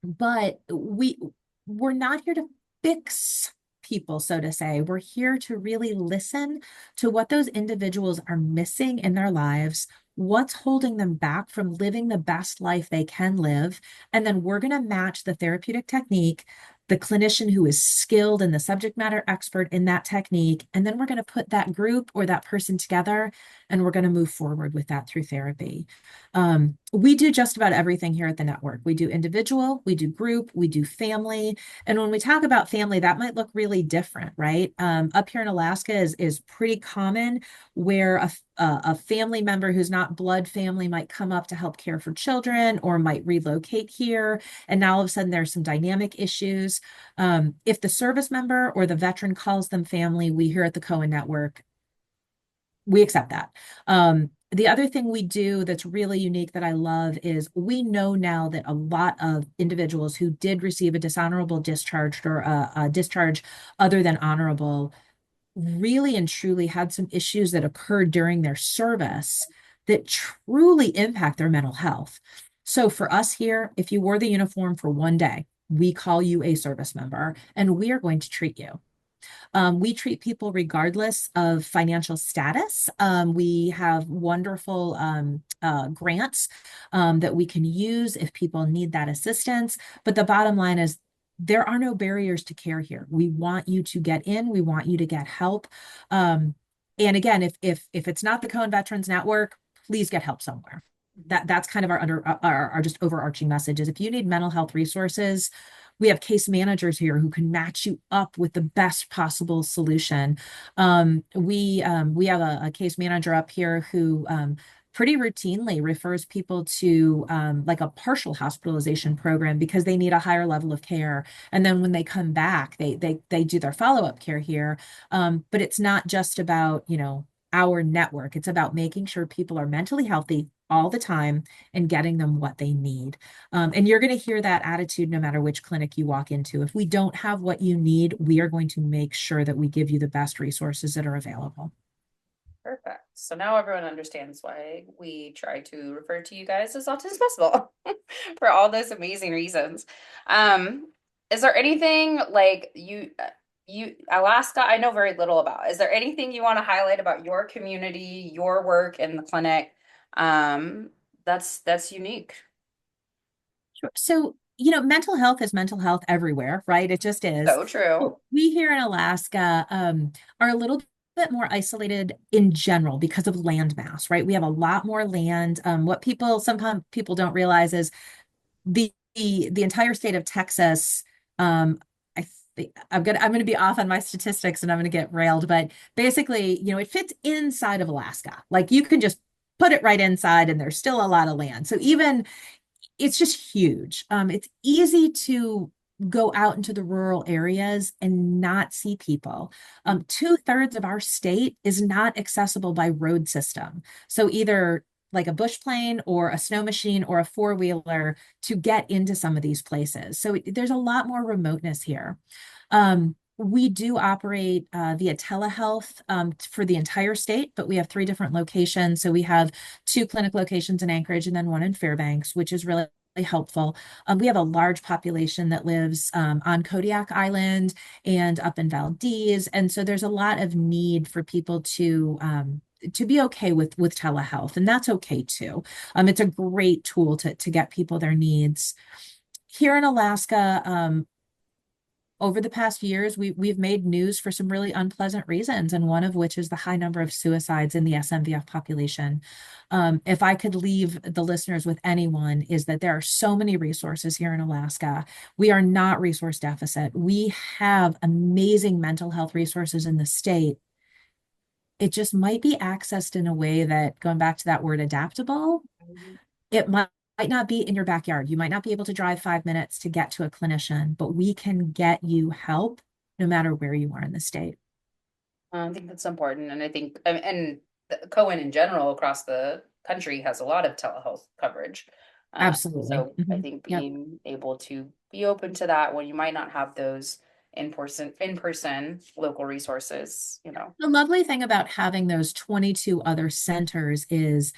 but we're not here to fix people, so to say. We're here to really listen to what those individuals are missing in their lives, what's holding them back from living the best life they can live. And then we're going to match the therapeutic technique, the clinician who is skilled and the subject matter expert in that technique. And then we're going to put that group or that person together, and we're going to move forward with that through therapy. We do just about everything here at the network. We do individual, we do group, we do family. And when we talk about family, that might look really different, right? Up here in Alaska is pretty common where a family member who's not blood family might come up to help care for children or might relocate here. And now all of a sudden there's some dynamic issues. If the service member or the veteran calls them family, we here at the Cohen Network, we accept that. The other thing we do that's really unique that I love is we know now that a lot of individuals who did receive a dishonorable discharge or a discharge other than honorable really and truly had some issues that occurred during their service that truly impact their mental health. So for us here, if you wore the uniform for one day, we call you a service member and we are going to treat you. We treat people regardless of financial status. We have wonderful grants that we can use if people need that assistance. But the bottom line is there are no barriers to care here. We want you to get in. We want you to get help. And again, if it's not the Cohen Veterans Network, please get help somewhere. That's kind of our just overarching message is if you need mental health resources, we have case managers here who can match you up with the best possible solution. We have a case manager up here who pretty routinely refers people to like a partial hospitalization program because they need a higher level of care. And then when they come back, they do their follow-up care here. But it's not just about, our network. It's about making sure people are mentally healthy all the time and getting them what they need. And you're going to hear that attitude no matter which clinic you walk into. If we don't have what you need, we are going to make sure that we give you the best resources that are available. Perfect. So now everyone understands why we try to refer to you guys as often as possible for all those amazing reasons. Um, is there anything like you Alaska, I know very little about. Is there anything you want to highlight about your community, your work in the clinic? That's unique. So, mental health is mental health everywhere, right? It just is. So true. But we here in Alaska are a little bit more isolated in general because of land mass, right? We have a lot more land. What sometimes people don't realize is the entire state of Texas. I think I'm gonna be off on my statistics and I'm gonna get railed, but basically, it fits inside of Alaska. Like you can just put it right inside, and there's still a lot of land. So even it's just huge. It's easy to go out into the rural areas and not see people. 2/3 of our state is not accessible by road system. So either like a bush plane or a snow machine or a four-wheeler to get into some of these places. So there's a lot more remoteness here. We do operate via telehealth for the entire state, but we have three different locations. So we have two clinic locations in Anchorage and then one in Fairbanks, which is really helpful. We have a large population that lives on Kodiak Island and up in Valdez, and so there's a lot of need for people to be okay with telehealth, and that's okay too. It's a great tool to get people their needs. Here in Alaska, over the past years, we've made news for some really unpleasant reasons, and one of which is the high number of suicides in the SMVF population. If I could leave the listeners with anyone, is that there are so many resources here in Alaska. We are not resource deficit. We have amazing mental health resources in the state. It just might be accessed in a way that, going back to that word adaptable, it might not be in your backyard. You might not be able to drive 5 minutes to get to a clinician, but we can get you help no matter where you are in the state. I think that's important, and I think and Cohen in general across the country has a lot of telehealth coverage. Absolutely. So I Mhm. think Yep. being able to be open to that when you might not have those in person local resources, The lovely thing about having those 22 other centers is,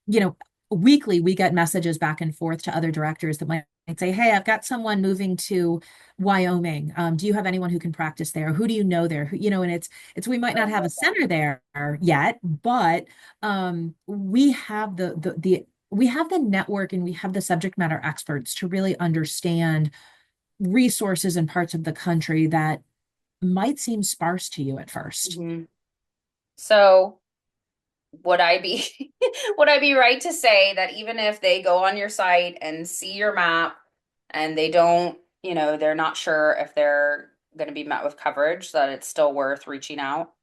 you know, weekly we get messages back and forth to other directors that might say, "Hey, I've got someone moving to Wyoming. Do you have anyone who can practice there? Who do you know there?" And it's we might I not have a love that. center there yet, but we have we have the network and we have the subject matter experts to really understand resources in parts of the country that might seem sparse to you at first. Mhm. So would I be would I be right to say that even if they go on your site and see your map and they don't, they're not sure if they're going to be met with coverage, that it's still worth reaching out?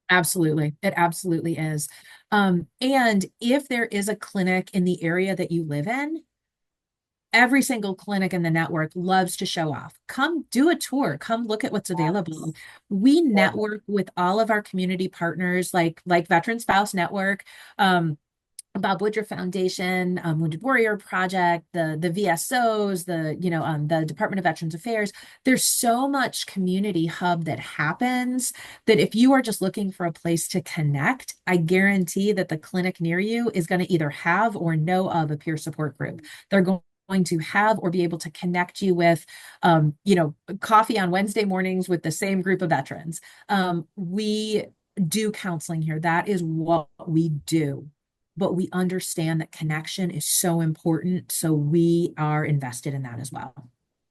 Absolutely. It absolutely is. And if there is a clinic in the area that you live in, every single clinic in the network loves to show off. Come do a tour, come look at what's available. That's We important. network with all of our community partners like Veteran Spouse Network, Bob Woodruff Foundation, Wounded Warrior Project, the VSOs, the Department of Veterans Affairs. There's so much community hub that happens that if you are just looking for a place to connect, I guarantee that the clinic near you is going to either have or know of a peer support group. They're going to have or be able to connect you with, coffee on Wednesday mornings with the same group of veterans. We do counseling here. That is what we do, but we understand that connection is so important. So we are invested in that as well.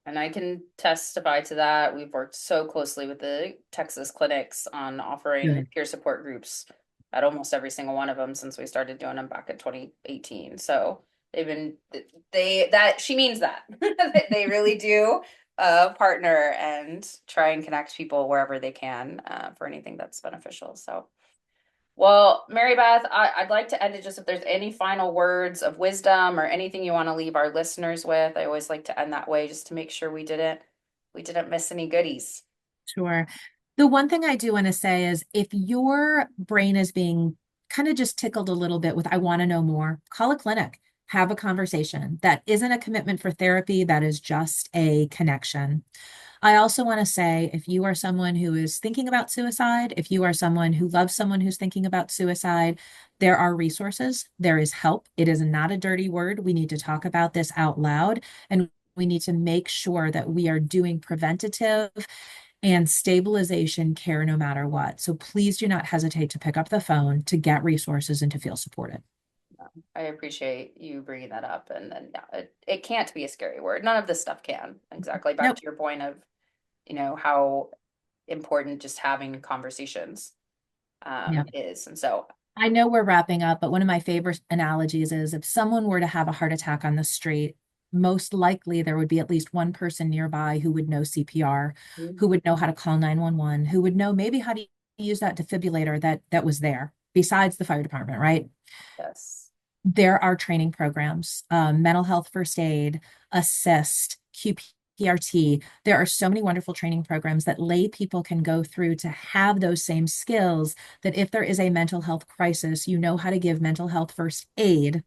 And I can testify to that. We've worked so closely with the Texas clinics on offering Good. peer support groups at almost every single one of them since we started doing them back in 2018. So they've been that she means that they really do partner and try and connect people wherever they can for anything that's beneficial. So well, Mary Beth, I'd like to end it just if there's any final words of wisdom or anything you want to leave our listeners with. I always like to end that way just to make sure we didn't miss any goodies. Sure. The one thing I do want to say is if your brain is being kind of just tickled a little bit with, I want to know more, call a clinic, have a conversation. That isn't a commitment for therapy, that is just a connection. I also want to say if you are someone who is thinking about suicide, if you are someone who loves someone who's thinking about suicide, there are resources, there is help. It is not a dirty word. We need to talk about this out loud, and we need to make sure that we are doing preventative and stabilization care no matter what. So please do not hesitate to pick up the phone to get resources and to feel supported. I appreciate you bringing that up. And then, yeah, it can't be a scary word. None of this stuff can. Exactly. Back Nope. to your point of, how important just having conversations Yeah. is. And so, I know we're wrapping up, but one of my favorite analogies is if someone were to have a heart attack on the street, most likely there would be at least one person nearby who would know CPR, who would know how to call 911, who would know maybe how to use that defibrillator that was there, besides the fire department, right? yes. There are training programs, mental health first aid, assist, QPRT. There are so many wonderful training programs that lay people can go through to have those same skills that if there is a mental health crisis, you know how to give mental health first aid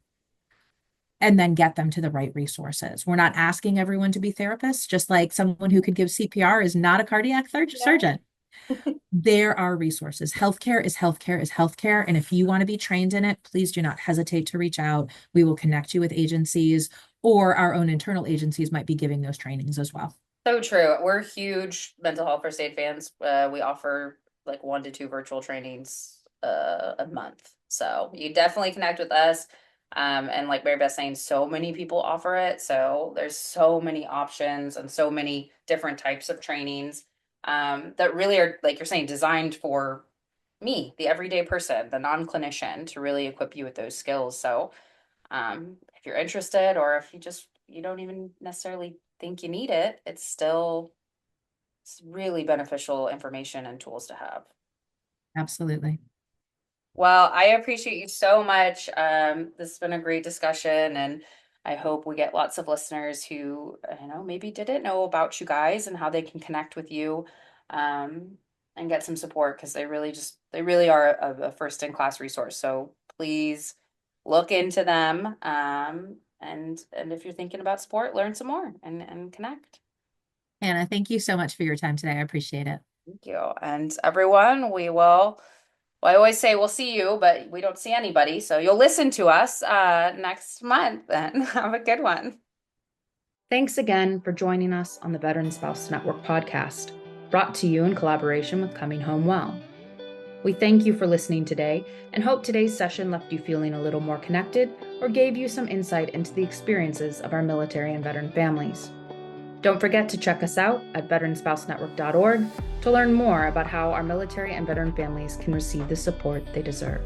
and then get them to the right resources. We're not asking everyone to be therapists, just like someone who could give CPR is not a cardiac No. surgeon. There are resources. Healthcare is healthcare is healthcare. And if you want to be trained in it, please do not hesitate to reach out. We will connect you with agencies, or our own internal agencies might be giving those trainings as well. So true. We're huge mental health first aid fans. We offer like 1 to 2 virtual trainings a month. So you definitely connect with us. And like Mary Beth saying, so many people offer it. So there's so many options and so many different types of trainings that really are, like you're saying, designed for me, the everyday person, the non-clinician, to really equip you with those skills. So if you're interested, or if you don't even necessarily think you need it, it's really beneficial information and tools to have. Absolutely. Well, I appreciate you so much. This has been a great discussion, and I hope we get lots of listeners who, maybe didn't know about you guys and how they can connect with you, um, and get some support, because they really are a first in class resource. So please look into them. And if you're thinking about sport, learn some more and connect. Anna, thank you so much for your time today. I appreciate it. Thank you. And everyone, well, I always say we'll see you, but we don't see anybody. So you'll listen to us next month then. Have a good one. Thanks again for joining us on the Veteran Spouse Network podcast, brought to you in collaboration with Coming Home Well. We thank you for listening today and hope today's session left you feeling a little more connected or gave you some insight into the experiences of our military and veteran families. Don't forget to check us out at veteranspousenetwork.org to learn more about how our military and veteran families can receive the support they deserve.